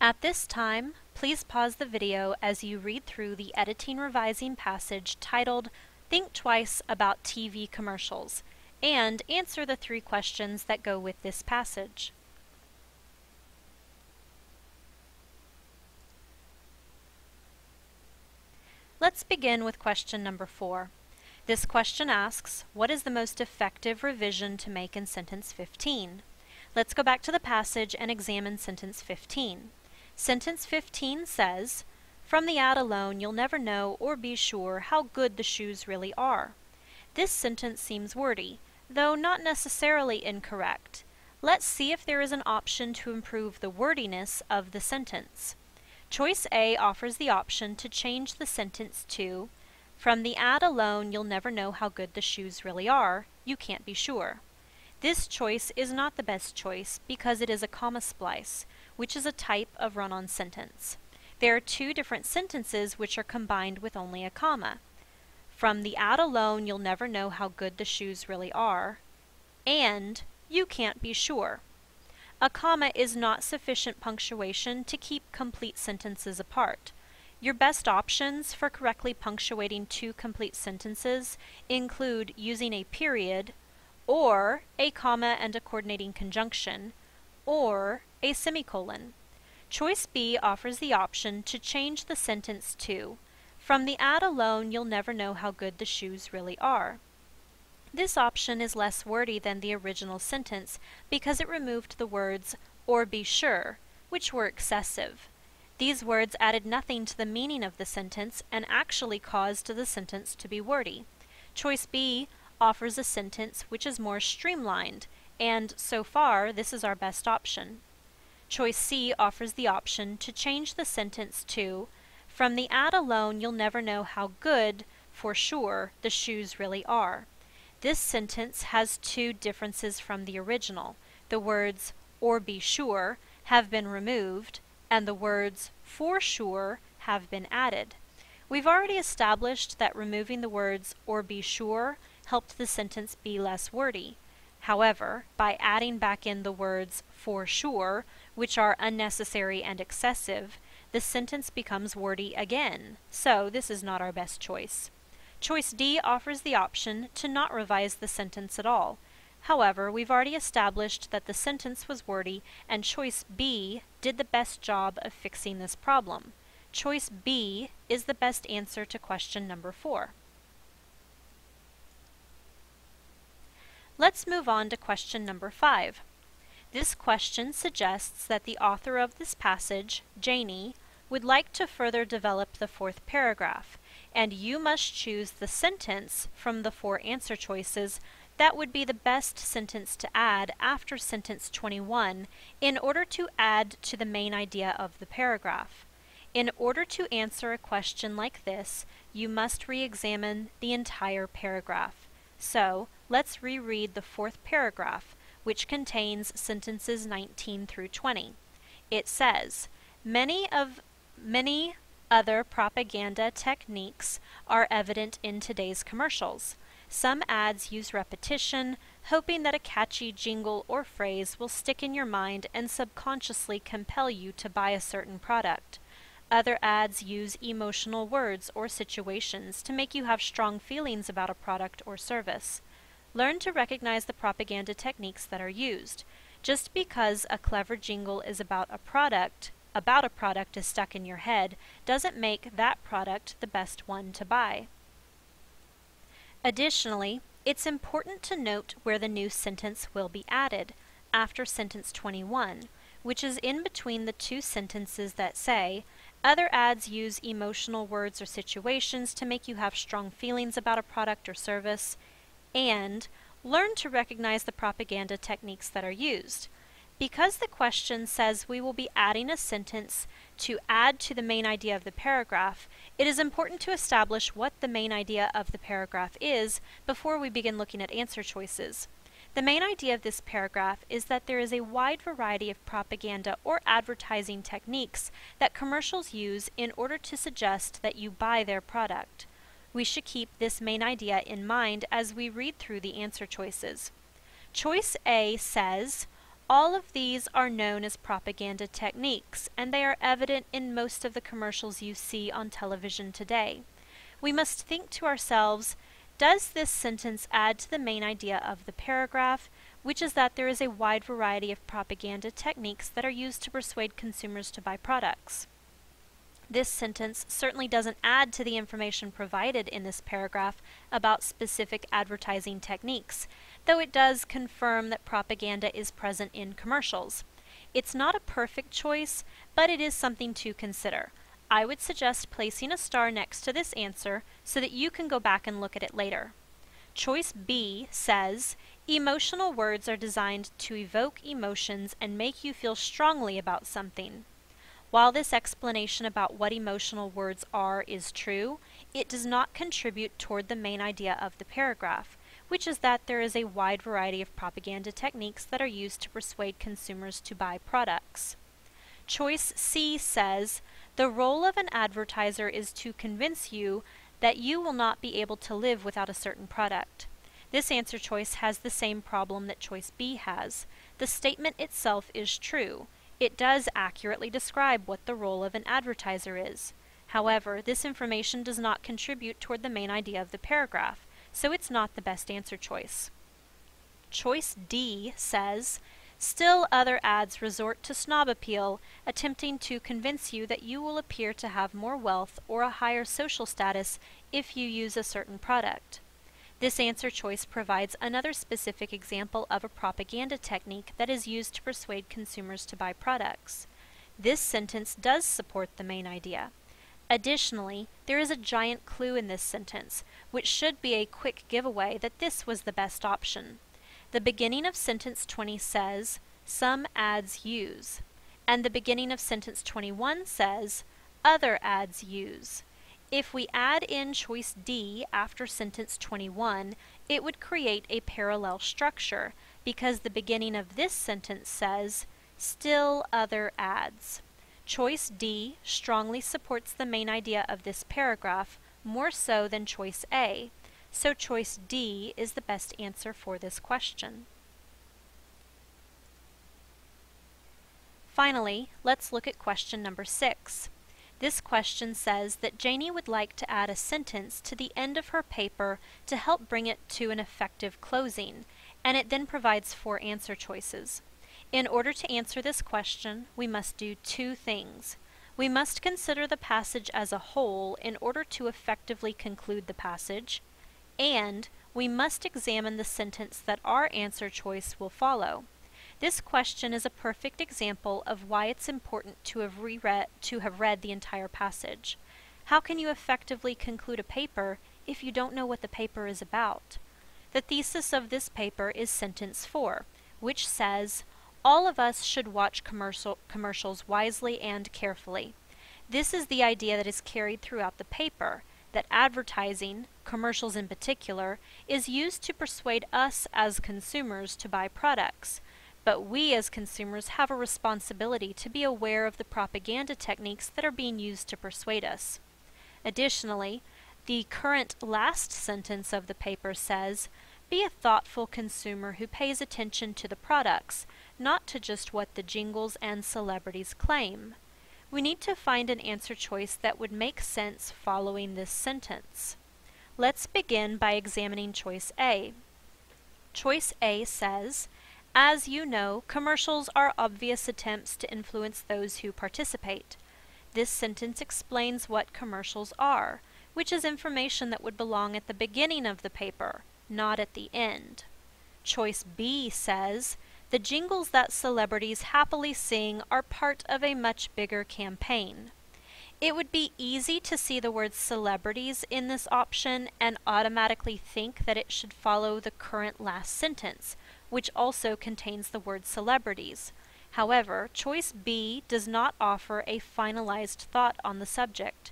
At this time, please pause the video as you read through the editing revising passage titled Think Twice About TV Commercials and answer the 3 questions that go with this passage. Let's begin with question number 4. This question asks, what is the most effective revision to make in sentence 15? Let's go back to the passage and examine sentence 15. Sentence 15 says, from the ad alone you'll never know or be sure how good the shoes really are. This sentence seems wordy, though not necessarily incorrect. Let's see if there is an option to improve the wordiness of the sentence. Choice A offers the option to change the sentence to, from the ad alone you'll never know how good the shoes really are, you can't be sure. This choice is not the best choice because it is a comma splice, which is a type of run-on sentence. There are 2 different sentences which are combined with only a comma. From the ad alone you'll never know how good the shoes really are, and you can't be sure. A comma is not sufficient punctuation to keep complete sentences apart. Your best options for correctly punctuating 2 complete sentences include using a period, or a comma and a coordinating conjunction, or a semicolon. Choice B offers the option to change the sentence to, from the ad alone you'll never know how good the shoes really are. This option is less wordy than the original sentence because it removed the words or be sure, which were excessive. These words added nothing to the meaning of the sentence and actually caused the sentence to be wordy. Choice B offers a sentence which is more streamlined, and so far this is our best option. Choice C offers the option to change the sentence to, from the ad alone you'll never know how good, for sure, the shoes really are. This sentence has 2 differences from the original. The words or be sure have been removed, and the words for sure have been added. We've already established that removing the words or be sure helped the sentence be less wordy. However, by adding back in the words for sure, which are unnecessary and excessive, the sentence becomes wordy again, so this is not our best choice. Choice D offers the option to not revise the sentence at all. However, we've already established that the sentence was wordy, and Choice B did the best job of fixing this problem. Choice B is the best answer to question number 4. Let's move on to question number 5. This question suggests that the author of this passage, Janie, would like to further develop the 4th paragraph, and you must choose the sentence from the 4 answer choices that would be the best sentence to add after sentence 21 in order to add to the main idea of the paragraph. In order to answer a question like this, you must re-examine the entire paragraph. So, let's reread the 4th paragraph, which contains sentences 19 through 20. It says, many other propaganda techniques are evident in today's commercials. Some ads use repetition, hoping that a catchy jingle or phrase will stick in your mind and subconsciously compel you to buy a certain product. Other ads use emotional words or situations to make you have strong feelings about a product or service. Learn to recognize the propaganda techniques that are used. Just because a clever jingle is about a product is stuck in your head doesn't make that product the best one to buy. Additionally, it's important to note where the new sentence will be added, after sentence 21, which is in between the 2 sentences that say, other ads use emotional words or situations to make you have strong feelings about a product or service, and learn to recognize the propaganda techniques that are used. Because the question says we will be adding a sentence to add to the main idea of the paragraph, it is important to establish what the main idea of the paragraph is before we begin looking at answer choices. The main idea of this paragraph is that there is a wide variety of propaganda or advertising techniques that commercials use in order to suggest that you buy their product. We should keep this main idea in mind as we read through the answer choices. Choice A says, All of these are known as propaganda techniques, and they are evident in most of the commercials you see on television today. We must think to ourselves, does this sentence add to the main idea of the paragraph, which is that there is a wide variety of propaganda techniques that are used to persuade consumers to buy products? This sentence certainly doesn't add to the information provided in this paragraph about specific advertising techniques, though it does confirm that propaganda is present in commercials. It's not a perfect choice, but it is something to consider. I would suggest placing a star next to this answer so that you can go back and look at it later. Choice B says, emotional words are designed to evoke emotions and make you feel strongly about something. While this explanation about what emotional words are is true, it does not contribute toward the main idea of the paragraph, which is that there is a wide variety of propaganda techniques that are used to persuade consumers to buy products. Choice C says, the role of an advertiser is to convince you that you will not be able to live without a certain product. This answer choice has the same problem that choice B has. The statement itself is true. It does accurately describe what the role of an advertiser is. However, this information does not contribute toward the main idea of the paragraph, so it's not the best answer choice. Choice D says, still other ads resort to snob appeal, attempting to convince you that you will appear to have more wealth or a higher social status if you use a certain product. This answer choice provides another specific example of a propaganda technique that is used to persuade consumers to buy products. This sentence does support the main idea. Additionally, there is a giant clue in this sentence, which should be a quick giveaway that this was the best option. The beginning of sentence 20 says, some ads use, and the beginning of sentence 21 says, other ads use. If we add in choice D after sentence 21, it would create a parallel structure, because the beginning of this sentence says, still other ads. Choice D strongly supports the main idea of this paragraph, more so than choice A, so choice D is the best answer for this question. Finally, let's look at question number 6. This question says that Janie would like to add a sentence to the end of her paper to help bring it to an effective closing, and it then provides 4 answer choices. In order to answer this question, we must do 2 things. We must consider the passage as a whole in order to effectively conclude the passage, and we must examine the sentence that our answer choice will follow. This question is a perfect example of why it's important to have read the entire passage. How can you effectively conclude a paper if you don't know what the paper is about? The thesis of this paper is sentence 4, which says, all of us should watch commercials wisely and carefully. This is the idea that is carried throughout the paper, that advertising, commercials in particular, is used to persuade us as consumers to buy products. But we as consumers have a responsibility to be aware of the propaganda techniques that are being used to persuade us. Additionally, the current last sentence of the paper says, be a thoughtful consumer who pays attention to the products, not to just what the jingles and celebrities claim. We need to find an answer choice that would make sense following this sentence. Let's begin by examining choice A. Choice A says, as you know, commercials are obvious attempts to influence those who participate. This sentence explains what commercials are, which is information that would belong at the beginning of the paper, not at the end. Choice B says, the jingles that celebrities happily sing are part of a much bigger campaign. It would be easy to see the word celebrities in this option and automatically think that it should follow the current last sentence, which also contains the word celebrities. However, choice B does not offer a finalized thought on the subject.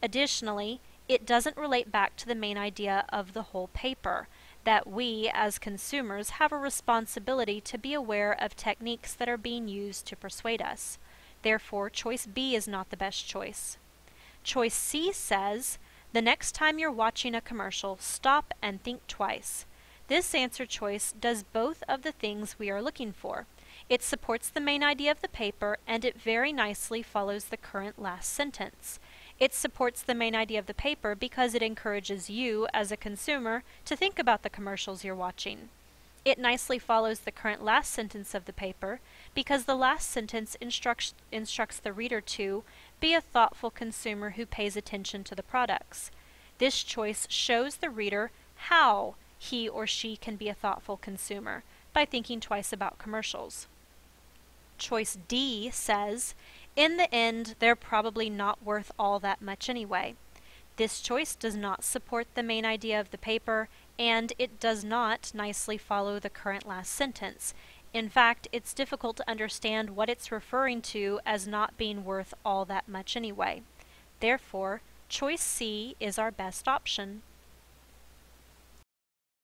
Additionally, it doesn't relate back to the main idea of the whole paper, that we, as consumers, have a responsibility to be aware of techniques that are being used to persuade us. Therefore, choice B is not the best choice. Choice C says, the next time you're watching a commercial, stop and think twice. This answer choice does both of the things we are looking for. It supports the main idea of the paper, and it very nicely follows the current last sentence. It supports the main idea of the paper because it encourages you, as a consumer, to think about the commercials you're watching. It nicely follows the current last sentence of the paper because the last sentence instructs the reader to be a thoughtful consumer who pays attention to the products. This choice shows the reader how he or she can be a thoughtful consumer by thinking twice about commercials. Choice D says, in the end, they're probably not worth all that much anyway. This choice does not support the main idea of the paper, and it does not nicely follow the current last sentence. In fact, it's difficult to understand what it's referring to as not being worth all that much anyway. Therefore, choice C is our best option.